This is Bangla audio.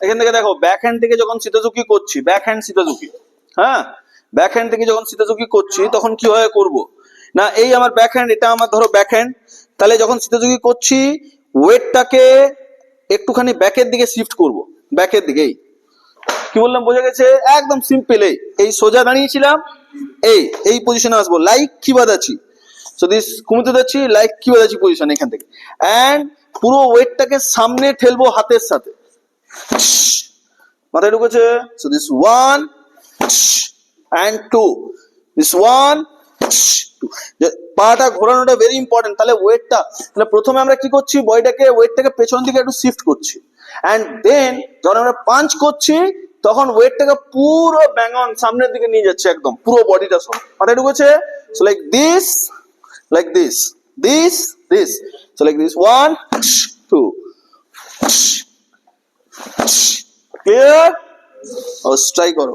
এখান থেকে দেখো ব্যাক হ্যান্ড থেকে যখন সিতাজুকি করছি, ব্যাক হ্যান্ড সিতাজুকি, হ্যাঁ ব্যাক হ্যান্ড থেকে যখন সিতাজুকি করছি তখন কিভাবে করব না, এই আমার ব্যাক হ্যান্ড, এটা আমার ধরো ব্যাক হ্যান্ড, তাহলে যখন সিতাজুকি করছি ওয়েটটাকে একটুখানি ব্যাকের দিকে শিফট করব, ব্যাকের দিকে। এই কি বললাম বোঝা গেছে? একদম সিম্পল। এই সোজা দাঁড়িয়েছিলাম, এই পজিশনে আসবো লাইক কিবাদাচি, সো দিস কুমিতোদাচি লাইক কিবাদাচি পজিশন, এখান থেকে এন্ড পুরো ওয়েটটাকে সামনে ঠেলবো হাতের সাথে, মাথায় ঢুকেছে? সো দিস 1 and 2, দিস 1 2, পাটা ঘোরানোটা ভেরি ইম্পর্টেন্ট। তাহলে ওয়েটটা, তাহলে প্রথমে আমরা কি করছি, বডিটাকে ওয়েটটাকে পেছন দিকে একটু শিফট করছি, এন্ড দেন যখন আমরা পাঞ্চ করছি তখন ওয়েটটাকে পুরো ব্যাং অন সামনের দিকে নিয়ে যাচ্ছে, একদম পুরো বডিটা সব, মাথায় ঢুকেছে? So like this, like this, so like this 1 2, clear? Or strike করো।